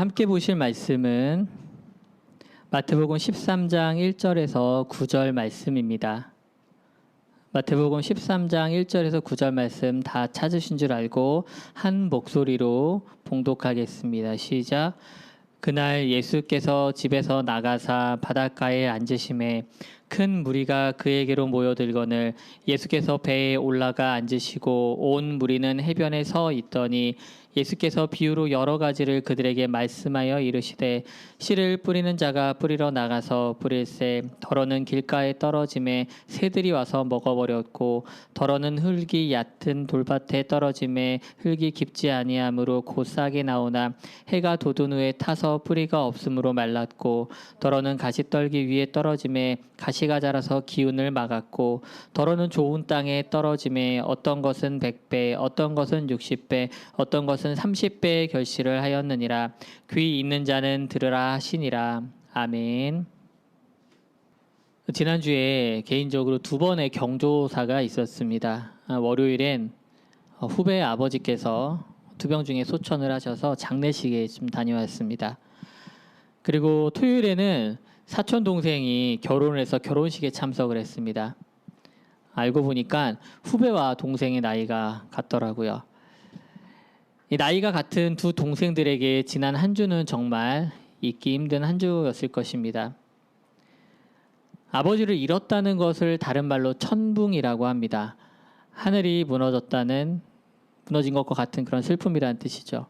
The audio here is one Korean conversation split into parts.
함께 보실 말씀은 마태복음 13장 1절에서 9절 말씀입니다. 마태복음 13장 1절에서 9절 말씀 다 찾으신 줄 알고 한 목소리로 봉독하겠습니다. 시작. 그날 예수께서 집에서 나가사 바닷가에 앉으심에 큰 무리가 그에게로 모여들거늘 예수께서 배에 올라가 앉으시고 온 무리는 해변에 서 있더니 예수께서 비유로 여러 가지를 그들에게 말씀하여 이르시되 씨를 뿌리는 자가 뿌리러 나가서 뿌릴새 더러는 길가에 떨어짐에 새들이 와서 먹어버렸고 더러는 흙이 얕은 돌밭에 떨어짐에 흙이 깊지 아니하므로 곧 싹이 나오나 해가 돋은 후에 타서 뿌리가 없으므로 말랐고 더러는 가시떨기 위에 떨어짐에 가시가 자라서 기운을 막았고 더러는 좋은 땅에 떨어짐에 어떤 것은 100배 어떤 것은 60배 어떤 것은 30배의 결실을 하였느니라. 귀 있는 자는 들으라 하시니라. 아멘. 지난주에 개인적으로 2번의 경조사가 있었습니다. 월요일엔 후배의 아버지께서 투병 중에 소천을 하셔서 장례식에 좀 다녀왔습니다. 그리고 토요일에는 사촌 동생이 결혼을 해서 결혼식에 참석을 했습니다. 알고 보니까 후배와 동생의 나이가 같더라고요. 이 나이가 같은 두 동생들에게 지난 한 주는 정말 잊기 힘든 한 주였을 것입니다. 아버지를 잃었다는 것을 다른 말로 천붕이라고 합니다. 하늘이 무너진 것과 같은 그런 슬픔이라는 뜻이죠.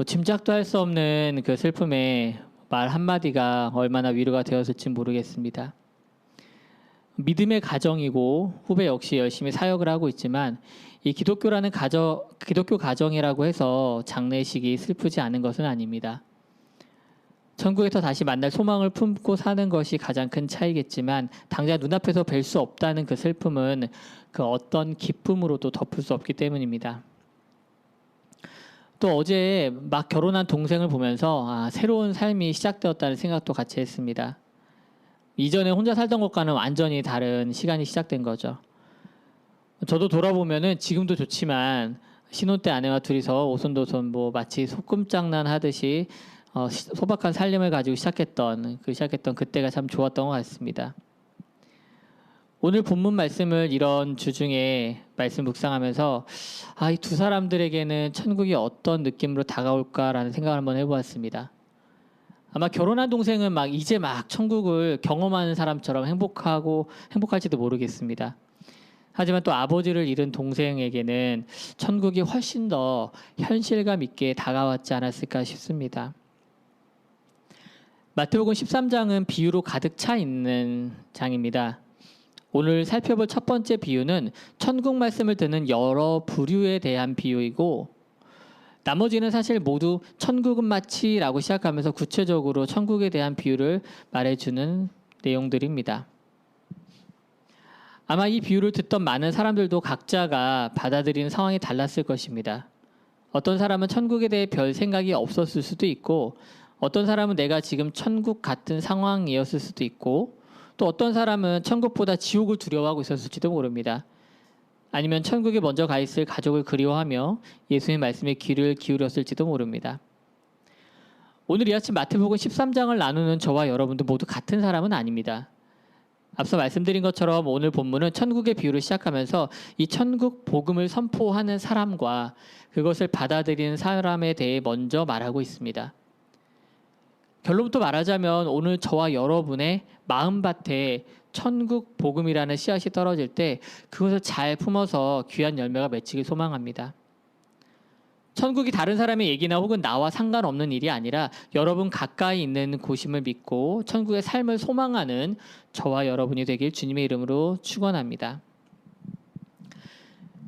짐작도 할 수 없는 그 슬픔에 말 한마디가 얼마나 위로가 되었을지 모르겠습니다. 믿음의 가정이고 후배 역시 열심히 사역을 하고 있지만 이 기독교 가정이라고 해서 장례식이 슬프지 않은 것은 아닙니다. 천국에서 다시 만날 소망을 품고 사는 것이 가장 큰 차이겠지만 당장 눈앞에서 뵐 수 없다는 그 슬픔은 그 어떤 기쁨으로도 덮을 수 없기 때문입니다. 또 어제 막 결혼한 동생을 보면서 새로운 삶이 시작되었다는 생각도 같이 했습니다. 이전에 혼자 살던 것과는 완전히 다른 시간이 시작된 거죠. 저도 돌아보면은 지금도 좋지만 신혼 때 아내와 둘이서 오손도손 마치 소꿉장난 하듯이 소박한 살림을 가지고 시작했던 그때가 참 좋았던 것 같습니다. 오늘 본문 말씀을 이런 주중에 말씀 묵상하면서 이 두 사람들에게는 천국이 어떤 느낌으로 다가올까라는 생각을 한번 해보았습니다. 아마 결혼한 동생은 이제 천국을 경험하는 사람처럼 행복할지도 모르겠습니다. 하지만 또 아버지를 잃은 동생에게는 천국이 훨씬 더 현실감 있게 다가왔지 않았을까 싶습니다. 마태복음 13장은 비유로 가득 차 있는 장입니다. 오늘 살펴볼 첫 번째 비유는 천국 말씀을 듣는 여러 부류에 대한 비유이고 나머지는 사실 모두 천국은 마치라고 시작하면서 구체적으로 천국에 대한 비유를 말해주는 내용들입니다. 아마 이 비유를 듣던 많은 사람들도 각자가 받아들이는 상황이 달랐을 것입니다. 어떤 사람은 천국에 대해 별 생각이 없었을 수도 있고 어떤 사람은 내가 지금 천국 같은 상황이었을 수도 있고 또 어떤 사람은 천국보다 지옥을 두려워하고 있었을지도 모릅니다. 아니면 천국에 먼저 가 있을 가족을 그리워하며 예수님의 말씀에 귀를 기울였을지도 모릅니다. 오늘 이 아침 마태복음 13장을 나누는 저와 여러분도 모두 같은 사람은 아닙니다. 앞서 말씀드린 것처럼 오늘 본문은 천국의 비유를 시작하면서 이 천국 복음을 선포하는 사람과 그것을 받아들이는 사람에 대해 먼저 말하고 있습니다. 결론부터 말하자면 오늘 저와 여러분의 마음밭에 천국 복음이라는 씨앗이 떨어질 때 그것을 잘 품어서 귀한 열매가 맺히길 소망합니다. 천국이 다른 사람의 얘기나 혹은 나와 상관없는 일이 아니라 여러분 가까이 있는 곳임을 믿고 천국의 삶을 소망하는 저와 여러분이 되길 주님의 이름으로 축원합니다.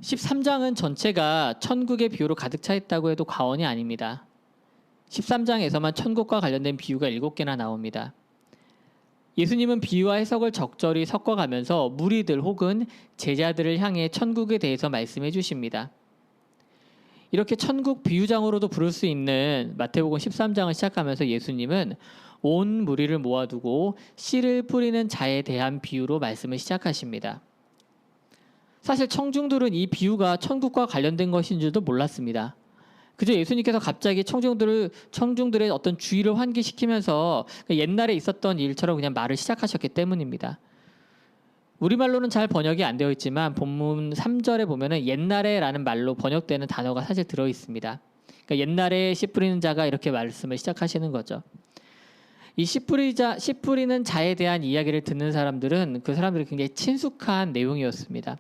13장은 전체가 천국의 비유로 가득 차 있다고 해도 과언이 아닙니다. 13장에서만 천국과 관련된 비유가 7개나 나옵니다. 예수님은 비유와 해석을 적절히 섞어가면서 무리들 혹은 제자들을 향해 천국에 대해서 말씀해 주십니다. 이렇게 천국 비유장으로도 부를 수 있는 마태복음 13장을 시작하면서 예수님은 온 무리를 모아두고 씨를 뿌리는 자에 대한 비유로 말씀을 시작하십니다. 사실 청중들은 이 비유가 천국과 관련된 것인 줄도 몰랐습니다. 그저 예수님께서 갑자기 청중들의 어떤 주의를 환기시키면서 옛날에 있었던 일처럼 그냥 말을 시작하셨기 때문입니다. 우리말로는 잘 번역이 안 되어 있지만 본문 3절에 보면은 옛날에라는 말로 번역되는 단어가 사실 들어 있습니다. 그러니까 옛날에 씨 뿌리는 자가 이렇게 말씀을 시작하시는 거죠. 이 씨 뿌리는 자에 대한 이야기를 듣는 사람들은 그 사람들이 굉장히 친숙한 내용이었습니다.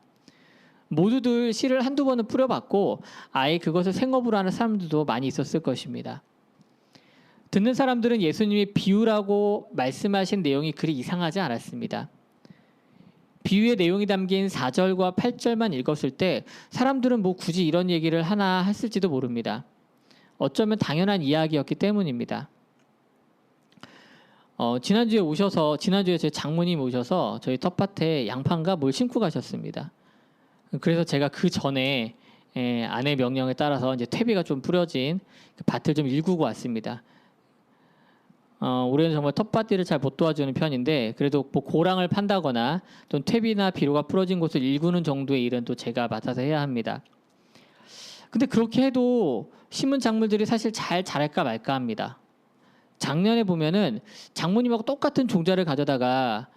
모두들 씨를 한두 번은 뿌려봤고 아예 그것을 생업으로 하는 사람들도 많이 있었을 것입니다. 듣는 사람들은 예수님이 비유라고 말씀하신 내용이 그리 이상하지 않았습니다. 비유의 내용이 담긴 4절과 8절만 읽었을 때 사람들은 뭐 굳이 이런 얘기를 하나 했을지도 모릅니다. 어쩌면 당연한 이야기였기 때문입니다. 지난주에 제 장모님 오셔서 저희 텃밭에 양파인가 뭘 심고 가셨습니다. 그래서 제가 그 전에 아내 명령에 따라서 이제 퇴비가 좀 뿌려진 그 밭을 좀 일구고 왔습니다. 올해는 정말 텃밭일을 잘 못 도와주는 편인데 그래도 뭐 고랑을 판다거나 또는 퇴비나 비료가 풀어진 곳을 일구는 정도의 일은 또 제가 맡아서 해야 합니다. 근데 그렇게 해도 심은 작물들이 사실 잘 자랄까 말까 합니다. 작년에 보면은 장모님하고 똑같은 종자를 가져다가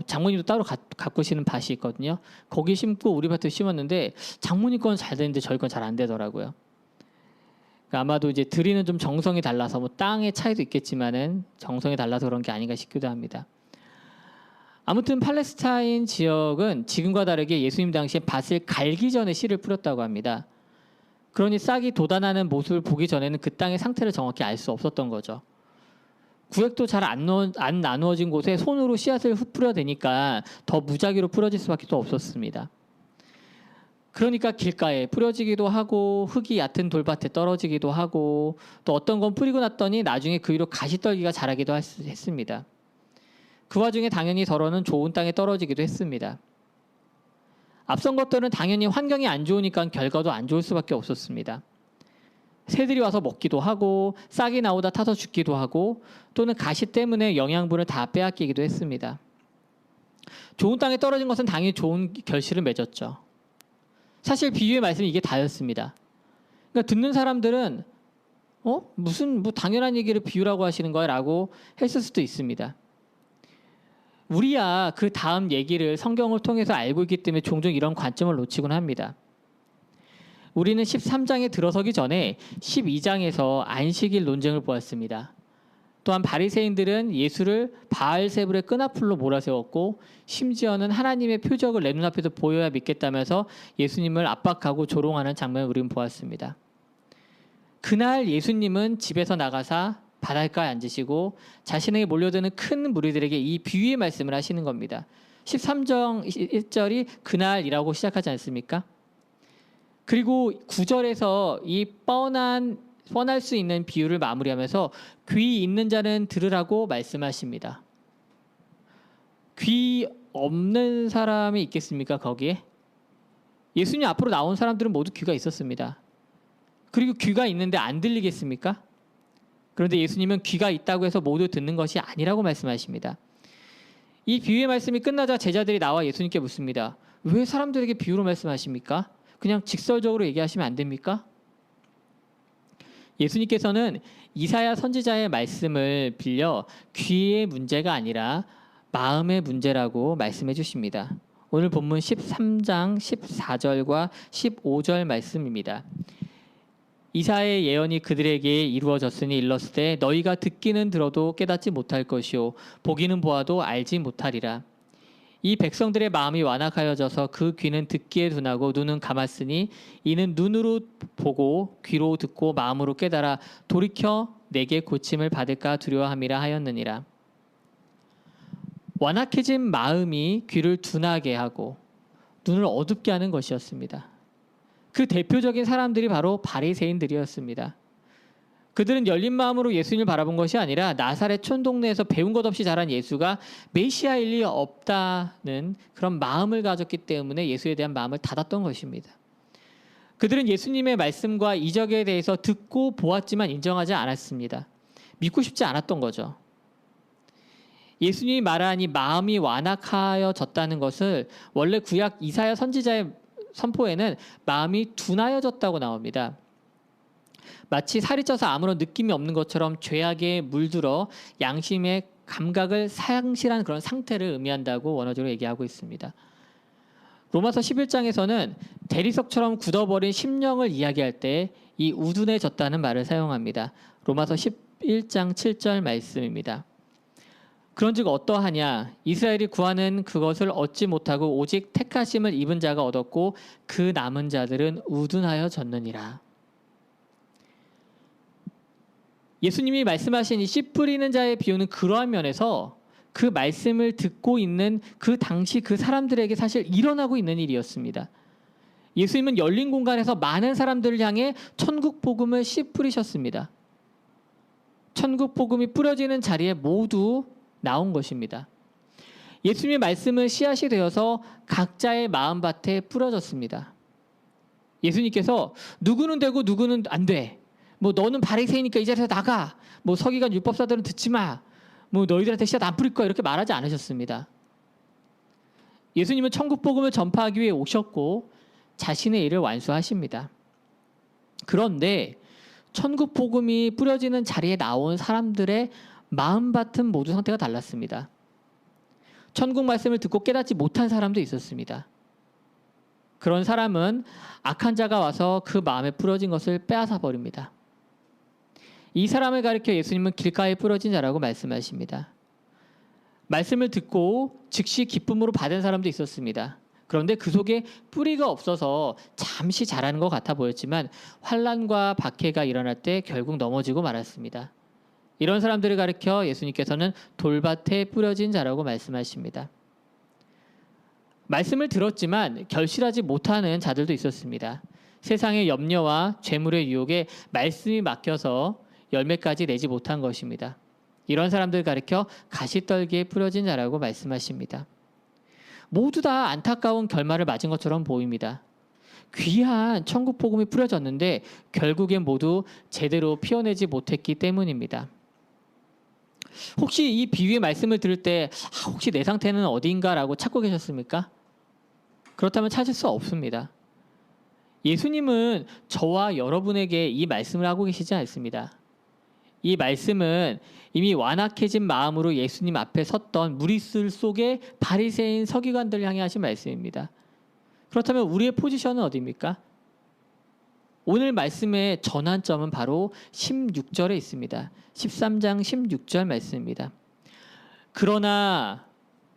장모님도 따로 갖고 계시는 밭이 있거든요. 거기 심고 우리 밭에 심었는데 장모님 건 잘 되는데 저희 건 잘 안 되더라고요. 그러니까 아마도 이제 들이는 좀 정성이 달라서 뭐 땅의 차이도 있겠지만은 정성이 달라서 그런 게 아닌가 싶기도 합니다. 아무튼 팔레스타인 지역은 지금과 다르게 예수님 당시에 밭을 갈기 전에 씨를 뿌렸다고 합니다. 그러니 싹이 돋아나는 모습을 보기 전에는 그 땅의 상태를 정확히 알 수 없었던 거죠. 구획도 잘 안 나누어진 곳에 손으로 씨앗을 흩뿌려 대니까 더 무작위로 뿌려질 수밖에 또 없었습니다. 그러니까 길가에 뿌려지기도 하고 흙이 얕은 돌밭에 떨어지기도 하고 또 어떤 건 뿌리고 났더니 나중에 그 위로 가시떨기가 자라기도 했습니다. 그 와중에 당연히 덜어는 좋은 땅에 떨어지기도 했습니다. 앞선 것들은 당연히 환경이 안 좋으니까 결과도 안 좋을 수밖에 없었습니다. 새들이 와서 먹기도 하고 싹이 나오다 타서 죽기도 하고 또는 가시 때문에 영양분을 다 빼앗기기도 했습니다. 좋은 땅에 떨어진 것은 당연히 좋은 결실을 맺었죠. 사실 비유의 말씀이 이게 다였습니다. 그러니까 듣는 사람들은 무슨 뭐 당연한 얘기를 비유라고 하시는 거야 라고 했을 수도 있습니다. 우리야 그 다음 얘기를 성경을 통해서 알고 있기 때문에 종종 이런 관점을 놓치곤 합니다. 우리는 13장에 들어서기 전에 12장에서 안식일 논쟁을 보았습니다. 또한 바리새인들은 예수를 바알세불의 끈앞풀로 몰아세웠고 심지어는 하나님의 표적을 내 눈앞에서 보여야 믿겠다면서 예수님을 압박하고 조롱하는 장면을 우리는 보았습니다. 그날 예수님은 집에서 나가사 바닷가에 앉으시고 자신에게 몰려드는 큰 무리들에게 이 비유의 말씀을 하시는 겁니다. 13장 1절이 그날이라고 시작하지 않습니까? 그리고 9절에서 이 뻔할 수 있는 비유를 마무리하면서 귀 있는 자는 들으라고 말씀하십니다. 귀 없는 사람이 있겠습니까? 거기에? 예수님 앞으로 나온 사람들은 모두 귀가 있었습니다. 그리고 귀가 있는데 안 들리겠습니까? 그런데 예수님은 귀가 있다고 해서 모두 듣는 것이 아니라고 말씀하십니다. 이 비유의 말씀이 끝나자 제자들이 나와 예수님께 묻습니다. 왜 사람들에게 비유로 말씀하십니까? 그냥 직설적으로 얘기하시면 안 됩니까? 예수님께서는 이사야 선지자의 말씀을 빌려 귀의 문제가 아니라 마음의 문제라고 말씀해 주십니다. 오늘 본문 13장 14절과 15절 말씀입니다. 이사야의 예언이 그들에게 이루어졌으니 일렀으되 너희가 듣기는 들어도 깨닫지 못할 것이요 보기는 보아도 알지 못하리라. 이 백성들의 마음이 완악하여져서 그 귀는 듣기에 둔하고 눈은 감았으니 이는 눈으로 보고 귀로 듣고 마음으로 깨달아 돌이켜 내게 고침을 받을까 두려워함이라 하였느니라. 완악해진 마음이 귀를 둔하게 하고 눈을 어둡게 하는 것이었습니다. 그 대표적인 사람들이 바로 바리새인들이었습니다. 그들은 열린 마음으로 예수님을 바라본 것이 아니라 나사렛 촌동네에서 배운 것 없이 자란 예수가 메시아일 리 없다는 그런 마음을 가졌기 때문에 예수에 대한 마음을 닫았던 것입니다. 그들은 예수님의 말씀과 이적에 대해서 듣고 보았지만 인정하지 않았습니다. 믿고 싶지 않았던 거죠. 예수님이 말하니 마음이 완악하여졌다는 것을 원래 구약 이사야 선지자의 선포에는 마음이 둔하여졌다고 나옵니다. 마치 살이 쪄서 아무런 느낌이 없는 것처럼 죄악에 물들어 양심의 감각을 상실한 그런 상태를 의미한다고 원어적으로 얘기하고 있습니다. 로마서 11장에서는 대리석처럼 굳어버린 심령을 이야기할 때 이 우둔해졌다는 말을 사용합니다. 로마서 11장 7절 말씀입니다. 그런즉 어떠하냐? 이스라엘이 구하는 그것을 얻지 못하고 오직 택하심을 입은 자가 얻었고 그 남은 자들은 우둔하여졌느니라. 예수님이 말씀하신 이 씨 뿌리는 자의 비유는 그러한 면에서 그 말씀을 듣고 있는 그 당시 그 사람들에게 사실 일어나고 있는 일이었습니다. 예수님은 열린 공간에서 많은 사람들을 향해 천국 복음을 씨 뿌리셨습니다. 천국 복음이 뿌려지는 자리에 모두 나온 것입니다. 예수님의 말씀은 씨앗이 되어서 각자의 마음밭에 뿌려졌습니다. 예수님께서 누구는 되고 누구는 안 돼. 뭐 너는 바리새인이니까 이 자리에서 나가. 뭐 서기관 율법사들은 듣지 마. 뭐 너희들한테 씨앗 안 뿌릴 거야. 이렇게 말하지 않으셨습니다. 예수님은 천국 복음을 전파하기 위해 오셨고 자신의 일을 완수하십니다. 그런데 천국 복음이 뿌려지는 자리에 나온 사람들의 마음밭은 모두 상태가 달랐습니다. 천국 말씀을 듣고 깨닫지 못한 사람도 있었습니다. 그런 사람은 악한 자가 와서 그 마음에 뿌려진 것을 빼앗아 버립니다. 이 사람을 가리켜 예수님은 길가에 뿌려진 자라고 말씀하십니다. 말씀을 듣고 즉시 기쁨으로 받은 사람도 있었습니다. 그런데 그 속에 뿌리가 없어서 잠시 자라는 것 같아 보였지만 환난과 박해가 일어날 때 결국 넘어지고 말았습니다. 이런 사람들을 가리켜 예수님께서는 돌밭에 뿌려진 자라고 말씀하십니다. 말씀을 들었지만 결실하지 못하는 자들도 있었습니다. 세상의 염려와 재물의 유혹에 말씀이 막혀서 열매까지 내지 못한 것입니다. 이런 사람들을 가리켜 가시떨기에 뿌려진 자라고 말씀하십니다. 모두 다 안타까운 결말을 맞은 것처럼 보입니다. 귀한 천국 복음이 뿌려졌는데 결국엔 모두 제대로 피어내지 못했기 때문입니다. 혹시 이 비유의 말씀을 들을 때 혹시 내 상태는 어디인가라고 찾고 계셨습니까? 그렇다면 찾을 수 없습니다. 예수님은 저와 여러분에게 이 말씀을 하고 계시지 않습니다. 이 말씀은 이미 완악해진 마음으로 예수님 앞에 섰던 무리들 속의 바리새인 서기관들을 향해 하신 말씀입니다. 그렇다면 우리의 포지션은 어디입니까? 오늘 말씀의 전환점은 바로 16절에 있습니다. 13장 16절 말씀입니다. 그러나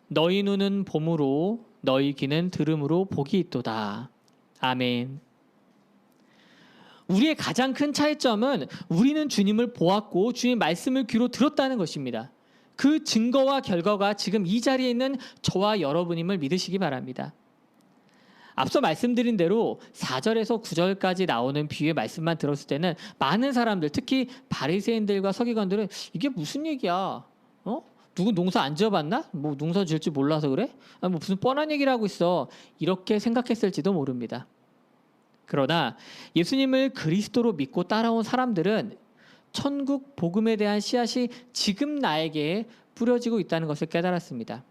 너희 눈은 봄으로 너희 귀는 들음으로 복이 있도다. 아멘. 우리의 가장 큰 차이점은 우리는 주님을 보았고 주님의 말씀을 귀로 들었다는 것입니다. 그 증거와 결과가 지금 이 자리에 있는 저와 여러분임을 믿으시기 바랍니다. 앞서 말씀드린 대로 4절에서 9절까지 나오는 비유의 말씀만 들었을 때는 많은 사람들, 특히 바리새인들과 서기관들은 이게 무슨 얘기야? 누구 농사 안 지어봤나? 뭐 농사 지을 줄 몰라서 그래? 뭐 무슨 뻔한 얘기를 하고 있어. 이렇게 생각했을지도 모릅니다. 그러나 예수님을 그리스도로 믿고 따라온 사람들은 천국 복음에 대한 씨앗이 지금 나에게 뿌려지고 있다는 것을 깨달았습니다.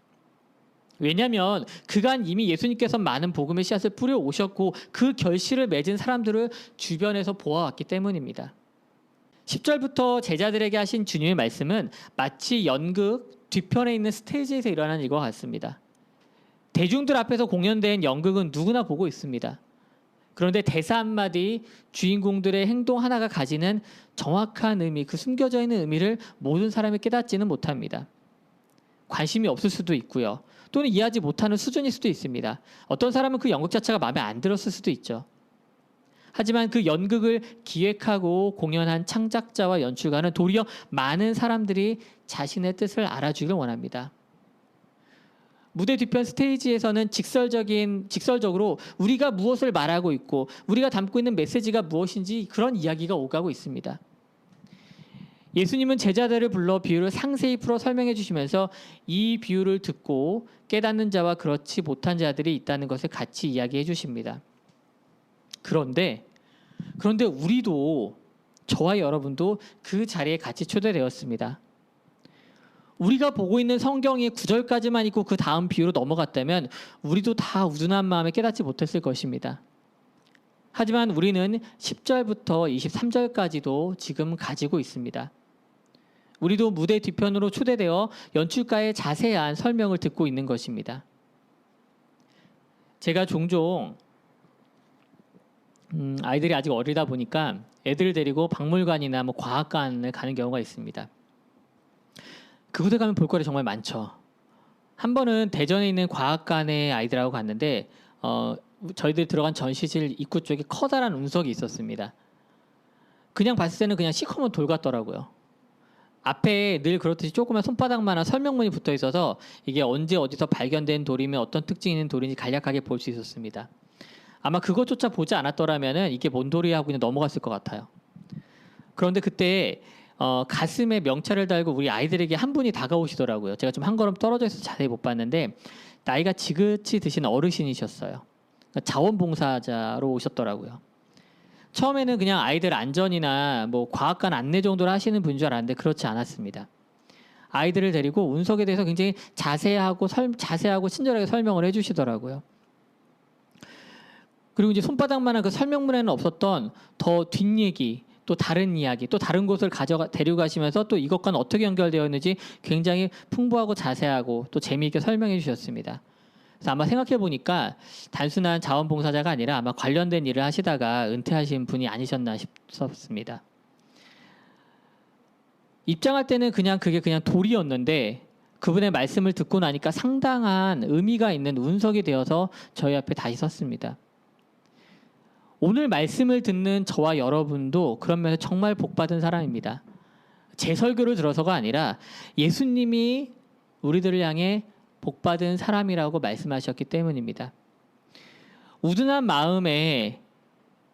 왜냐하면 그간 이미 예수님께서 많은 복음의 씨앗을 뿌려 오셨고 그 결실을 맺은 사람들을 주변에서 보아왔기 때문입니다. 10절부터 제자들에게 하신 주님의 말씀은 마치 연극 뒤편에 있는 스테이지에서 일어난 일과 같습니다. 대중들 앞에서 공연된 연극은 누구나 보고 있습니다. 그런데 대사 한마디, 주인공들의 행동 하나가 가지는 정확한 의미, 그 숨겨져 있는 의미를 모든 사람이 깨닫지는 못합니다. 관심이 없을 수도 있고요. 또는 이해하지 못하는 수준일 수도 있습니다. 어떤 사람은 그 연극 자체가 마음에 안 들었을 수도 있죠. 하지만 그 연극을 기획하고 공연한 창작자와 연출가는 도리어 많은 사람들이 자신의 뜻을 알아주길 원합니다. 무대 뒤편 스테이지에서는 직설적으로 우리가 무엇을 말하고 있고 우리가 담고 있는 메시지가 무엇인지 그런 이야기가 오가고 있습니다. 예수님은 제자들을 불러 비유를 상세히 풀어 설명해 주시면서 이 비유를 듣고 깨닫는 자와 그렇지 못한 자들이 있다는 것을 같이 이야기해 주십니다. 그런데 우리도, 저와 여러분도 그 자리에 같이 초대되었습니다. 우리가 보고 있는 성경이 9절까지만 있고 그 다음 비유로 넘어갔다면 우리도 다 우둔한 마음에 깨닫지 못했을 것입니다. 하지만 우리는 10절부터 23절까지도 지금 가지고 있습니다. 우리도 무대 뒤편으로 초대되어 연출가의 자세한 설명을 듣고 있는 것입니다. 제가 종종 아이들이 아직 어리다 보니까 애들을 데리고 박물관이나 과학관을 가는 경우가 있습니다. 그곳에 가면 볼거리 정말 많죠. 한 번은 대전에 있는 과학관에 아이들하고 갔는데 저희들이 들어간 전시실 입구 쪽에 커다란 운석이 있었습니다. 그냥 봤을 때는 그냥 시커먼 돌 같더라고요. 앞에 늘 그렇듯이 조그만 손바닥만한 설명문이 붙어 있어서 이게 언제 어디서 발견된 돌이며 어떤 특징이 있는 돌인지 간략하게 볼 수 있었습니다. 아마 그것조차 보지 않았더라면 이게 뭔 돌이야 하고 그냥 넘어갔을 것 같아요. 그런데 그때 가슴에 명찰을 달고 우리 아이들에게 한 분이 다가오시더라고요. 제가 좀 한 걸음 떨어져 있어서 자세히 못 봤는데 나이가 지긋이 드신 어르신이셨어요. 자원봉사자로 오셨더라고요. 처음에는 그냥 아이들 안전이나 과학관 안내 정도를 하시는 분인 줄 알았는데 그렇지 않았습니다. 아이들을 데리고 운석에 대해서 굉장히 자세하고 친절하게 설명을 해주시더라고요. 그리고 이제 손바닥만한 그 설명문에는 없었던 더 뒷얘기, 또 다른 이야기, 또 다른 곳을 데려가시면서 또 이것과는 어떻게 연결되어 있는지 굉장히 풍부하고 자세하고 또 재미있게 설명해 주셨습니다. 그래서 아마 생각해 보니까 단순한 자원봉사자가 아니라 아마 관련된 일을 하시다가 은퇴하신 분이 아니셨나 싶습니다. 입장할 때는 그게 그냥 돌이었는데 그분의 말씀을 듣고 나니까 상당한 의미가 있는 운석이 되어서 저희 앞에 다시 섰습니다. 오늘 말씀을 듣는 저와 여러분도 그런 면에서 정말 복받은 사람입니다. 제 설교를 들어서가 아니라 예수님이 우리들을 향해 복받은 사람이라고 말씀하셨기 때문입니다. 우둔한 마음에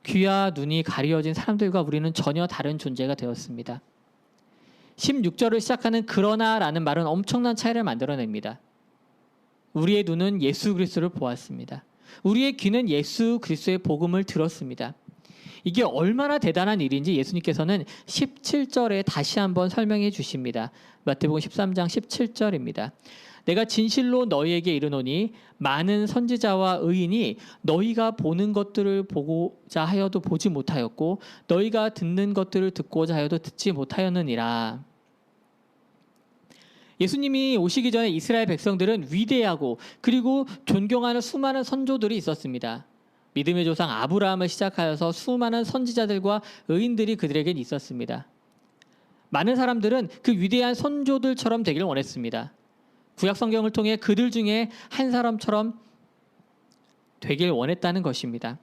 귀와 눈이 가려진 사람들과 우리는 전혀 다른 존재가 되었습니다. 16절을 시작하는 그러나라는 말은 엄청난 차이를 만들어냅니다. 우리의 눈은 예수 그리스도를 보았습니다. 우리의 귀는 예수 그리스도의 복음을 들었습니다. 이게 얼마나 대단한 일인지 예수님께서는 17절에 다시 한번 설명해 주십니다. 마태복음 13장 17절입니다. 내가 진실로 너희에게 이르노니 많은 선지자와 의인이 너희가 보는 것들을 보고자 하여도 보지 못하였고 너희가 듣는 것들을 듣고자 하여도 듣지 못하였느니라. 예수님이 오시기 전에 이스라엘 백성들은 위대하고 그리고 존경하는 수많은 선조들이 있었습니다. 믿음의 조상 아브라함을 시작하여서 수많은 선지자들과 의인들이 그들에겐 있었습니다. 많은 사람들은 그 위대한 선조들처럼 되기를 원했습니다. 구약 성경을 통해 그들 중에 한 사람처럼 되길 원했다는 것입니다.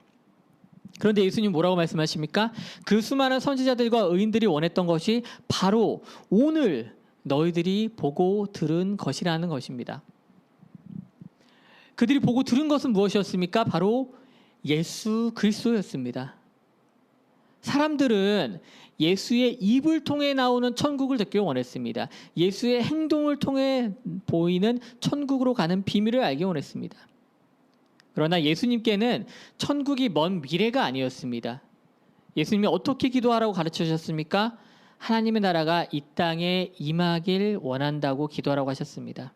그런데 예수님 뭐라고 말씀하십니까? 그 수많은 선지자들과 의인들이 원했던 것이 바로 오늘 너희들이 보고 들은 것이라는 것입니다. 그들이 보고 들은 것은 무엇이었습니까? 바로 예수 그리스도였습니다. 사람들은 예수의 입을 통해 나오는 천국을 듣기를 원했습니다. 예수의 행동을 통해 보이는 천국으로 가는 비밀을 알기 원했습니다. 그러나 예수님께는 천국이 먼 미래가 아니었습니다. 예수님이 어떻게 기도하라고 가르쳐 주셨습니까? 하나님의 나라가 이 땅에 임하길 원한다고 기도하라고 하셨습니다.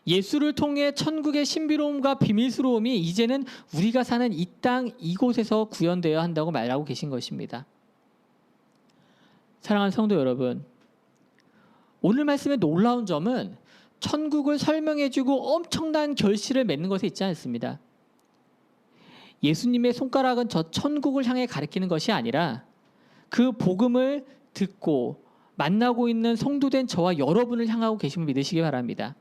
예수를 통해 천국의 신비로움과 비밀스러움이 이제는 우리가 사는 이 땅 이곳에서 구현되어야 한다고 말하고 계신 것입니다. 사랑하는 성도 여러분, 오늘 말씀의 놀라운 점은 천국을 설명해주고 엄청난 결실을 맺는 것에 있지 않습니다. 예수님의 손가락은 저 천국을 향해 가리키는 것이 아니라 그 복음을 듣고 만나고 있는 성도된 저와 여러분을 향하고 계심을 믿으시기 바랍니다.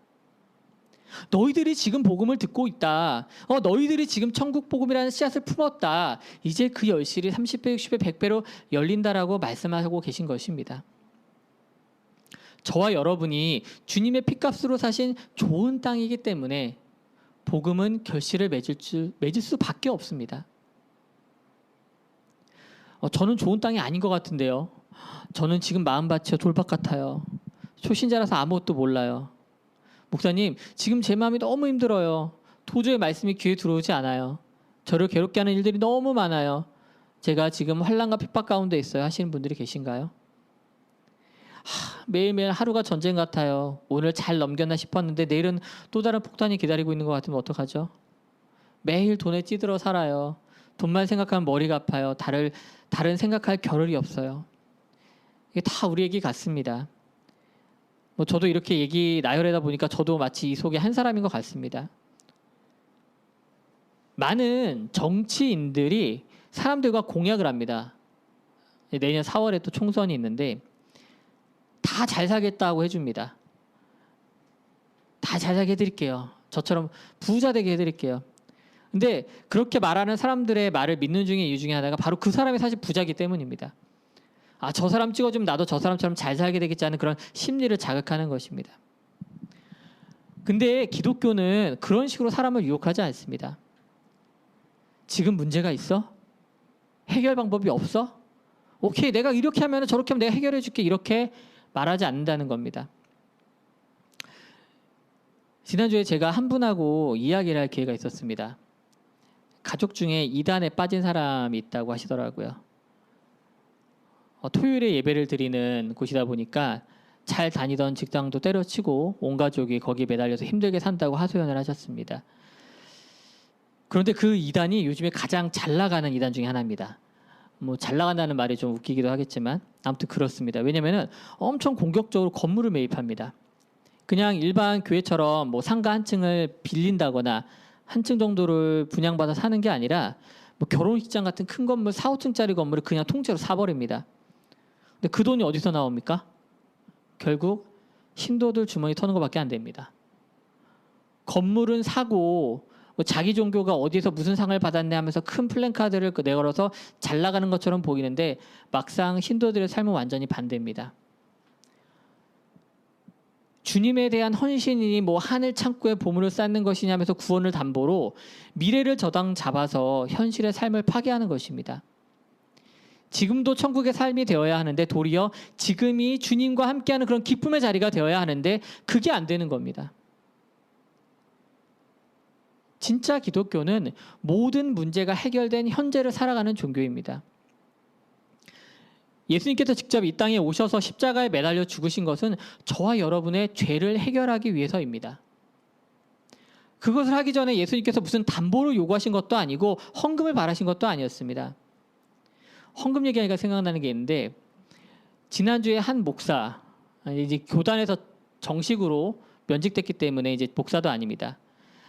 너희들이 지금 복음을 듣고 있다. 너희들이 지금 천국 복음이라는 씨앗을 품었다. 이제 그 열실이 30배, 60배, 100배로 열린다라고 말씀하고 계신 것입니다. 저와 여러분이 주님의 피값으로 사신 좋은 땅이기 때문에 복음은 결실을 맺을 수밖에 없습니다. 저는 좋은 땅이 아닌 것 같은데요. 저는 지금 마음밭이 돌밭 같아요. 초신자라서 아무것도 몰라요. 목사님, 지금 제 마음이 너무 힘들어요. 도저히 말씀이 귀에 들어오지 않아요. 저를 괴롭게 하는 일들이 너무 많아요. 제가 지금 환난과 핍박 가운데 있어요. 하시는 분들이 계신가요? 매일매일 하루가 전쟁 같아요. 오늘 잘 넘겼나 싶었는데 내일은 또 다른 폭탄이 기다리고 있는 것 같으면 어떡하죠? 매일 돈에 찌들어 살아요. 돈만 생각하면 머리가 아파요. 다른 생각할 겨를이 없어요. 이게 다 우리 얘기 같습니다. 뭐 저도 이렇게 얘기 나열하다 보니까 저도 마치 이 속에 한 사람인 것 같습니다. 많은 정치인들이 사람들과 공약을 합니다. 내년 4월에 또 총선이 있는데 다 잘 살겠다고 해줍니다. 다 잘 살게 해드릴게요. 저처럼 부자 되게 해드릴게요. 근데 그렇게 말하는 사람들의 말을 믿는 중에 이유 중에 하나가 바로 그 사람이 사실 부자이기 때문입니다. 아, 저 사람 찍어주면 나도 저 사람처럼 잘 살게 되겠지 하는 그런 심리를 자극하는 것입니다. 근데 기독교는 그런 식으로 사람을 유혹하지 않습니다. 지금 문제가 있어? 해결 방법이 없어? 오케이, 내가 이렇게 하면 저렇게 하면 내가 해결해 줄게, 이렇게 말하지 않는다는 겁니다. 지난주에 제가 한 분하고 이야기를 할 기회가 있었습니다. 가족 중에 이단에 빠진 사람이 있다고 하시더라고요. 토요일에 예배를 드리는 곳이다 보니까 잘 다니던 직장도 때려치고 온 가족이 거기에 매달려서 힘들게 산다고 하소연을 하셨습니다. 그런데 그 이단이 요즘에 가장 잘 나가는 이단 중에 하나입니다. 뭐 잘 나간다는 말이 좀 웃기기도 하겠지만 아무튼 그렇습니다. 왜냐면은 엄청 공격적으로 건물을 매입합니다. 그냥 일반 교회처럼 뭐 상가 한 층을 빌린다거나 한 층 정도를 분양받아 사는 게 아니라 뭐 결혼식장 같은 큰 건물 4, 5층짜리 건물을 그냥 통째로 사버립니다. 근데 그 돈이 어디서 나옵니까? 결국 신도들 주머니 터는 것밖에 안 됩니다. 건물은 사고 뭐 자기 종교가 어디서 무슨 상을 받았네 하면서 큰 플랜카드를 내걸어서 잘 나가는 것처럼 보이는데 막상 신도들의 삶은 완전히 반대입니다. 주님에 대한 헌신이니 뭐 하늘 창고에 보물을 쌓는 것이냐 하면서 구원을 담보로 미래를 저당 잡아서 현실의 삶을 파괴하는 것입니다. 지금도 천국의 삶이 되어야 하는데 도리어 지금이 주님과 함께하는 그런 기쁨의 자리가 되어야 하는데 그게 안 되는 겁니다. 진짜 기독교는 모든 문제가 해결된 현재를 살아가는 종교입니다. 예수님께서 직접 이 땅에 오셔서 십자가에 매달려 죽으신 것은 저와 여러분의 죄를 해결하기 위해서입니다. 그것을 하기 전에 예수님께서 무슨 담보를 요구하신 것도 아니고 헌금을 바라신 것도 아니었습니다. 헌금 얘기하니까 생각나는 게 있는데 지난주에 한 목사, 이제 교단에서 정식으로 면직됐기 때문에 이제 목사도 아닙니다.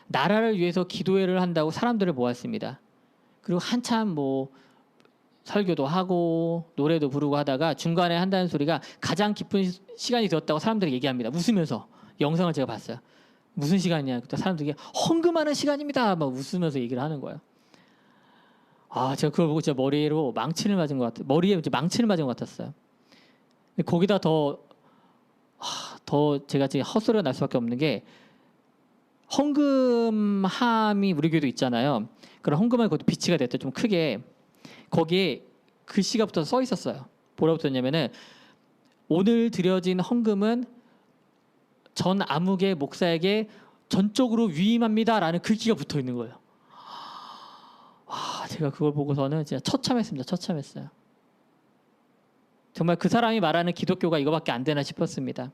나라를 위해서 기도회를 한다고 사람들을 모았습니다. 그리고 한참 뭐 설교도 하고 노래도 부르고 하다가 중간에 한다는 소리가 가장 기쁜 시간이 되었다고 사람들이 얘기합니다. 웃으면서 영상을 제가 봤어요. 무슨 시간이냐? 그때 사람들이 헌금하는 시간입니다. 막 웃으면서 얘기를 하는 거예요. 아, 제가 그걸 보고 진짜 머리로 망치를 맞은 것 같아요. 머리에 이제 망치를 맞은 것 같았어요. 근데 거기다 더 제가 지금 헛소리가 날 수밖에 없는 게 헌금함이 우리 교회도 있잖아요. 그런 헌금함이 그것도 비치가 됐대 좀 크게 거기에 글씨가 붙어서 써 있었어요. 뭐라고 썼냐면은 오늘 드려진 헌금은 전 아무개 목사에게 전적으로 위임합니다라는 글귀가 붙어 있는 거예요. 와, 제가 그걸 보고서는 진짜 처참했습니다. 처참했어요. 정말 그 사람이 말하는 기독교가 이거밖에 안 되나 싶었습니다.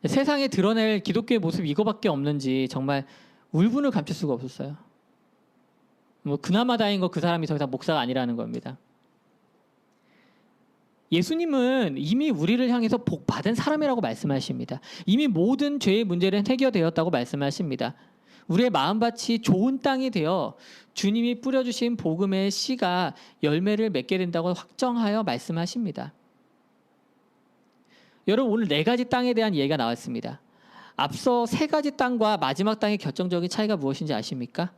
세상에 드러낼 기독교의 모습이 이거밖에 없는지 정말 울분을 감출 수가 없었어요. 뭐 그나마 다행인 거 그 사람이 더 이상 목사가 아니라는 겁니다. 예수님은 이미 우리를 향해서 복 받은 사람이라고 말씀하십니다. 이미 모든 죄의 문제는 해결되었다고 말씀하십니다. 우리의 마음밭이 좋은 땅이 되어 주님이 뿌려주신 복음의 씨가 열매를 맺게 된다고 확정하여 말씀하십니다. 여러분 오늘 4가지 땅에 대한 얘기가 나왔습니다. 앞서 3가지 땅과 마지막 땅의 결정적인 차이가 무엇인지 아십니까?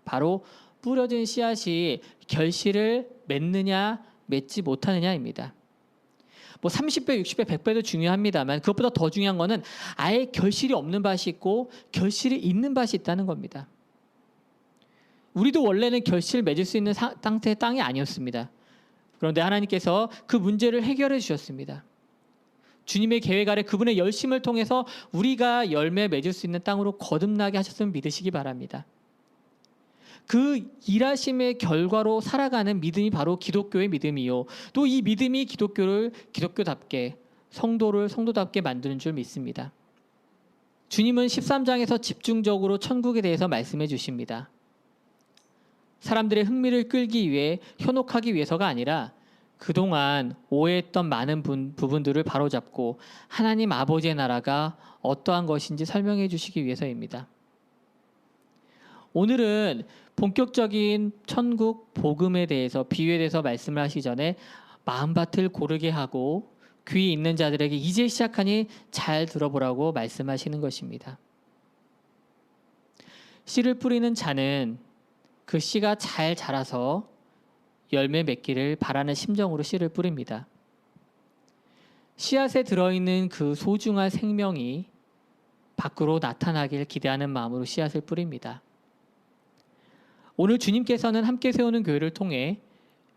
바로 뿌려진 씨앗이 결실을 맺느냐 맺지 못하느냐입니다. 뭐 30배, 60배, 100배도 중요합니다만 그것보다 더 중요한 거는 아예 결실이 없는 밭이 있고 결실이 있는 밭이 있다는 겁니다. 우리도 원래는 결실을 맺을 수 있는 상태의 땅이 아니었습니다. 그런데 하나님께서 그 문제를 해결해 주셨습니다. 주님의 계획 아래 그분의 열심을 통해서 우리가 열매 맺을 수 있는 땅으로 거듭나게 하셨음을 믿으시기 바랍니다. 그 일하심의 결과로 살아가는 믿음이 바로 기독교의 믿음이요. 또 이 믿음이 기독교를 기독교답게, 성도를 성도답게 만드는 줄 믿습니다. 주님은 13장에서 집중적으로 천국에 대해서 말씀해 주십니다. 사람들의 흥미를 끌기 위해 현혹하기 위해서가 아니라 그동안 오해했던 많은 부분들을 바로잡고 하나님 아버지의 나라가 어떠한 것인지 설명해 주시기 위해서입니다. 오늘은 본격적인 천국 복음에 대해서 비유에 대해서 말씀을 하시기 전에 마음밭을 고르게 하고 귀 있는 자들에게 이제 시작하니 잘 들어보라고 말씀하시는 것입니다. 씨를 뿌리는 자는 그 씨가 잘 자라서 열매 맺기를 바라는 심정으로 씨를 뿌립니다. 씨앗에 들어있는 그 소중한 생명이 밖으로 나타나길 기대하는 마음으로 씨앗을 뿌립니다. 오늘 주님께서는 함께 세우는 교회를 통해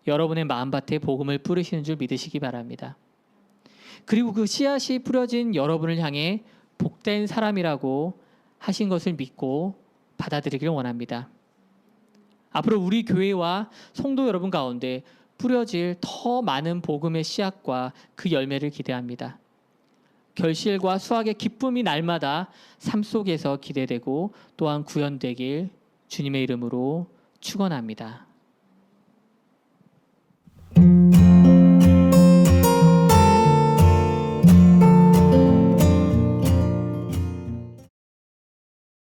여러분의 마음밭에 복음을 뿌리시는 줄 믿으시기 바랍니다. 그리고 그 씨앗이 뿌려진 여러분을 향해 복된 사람이라고 하신 것을 믿고 받아들이기를 원합니다. 앞으로 우리 교회와 성도 여러분 가운데 뿌려질 더 많은 복음의 씨앗과 그 열매를 기대합니다. 결실과 수확의 기쁨이 날마다 삶 속에서 기대되고 또한 구현되길 주님의 이름으로 축원합니다.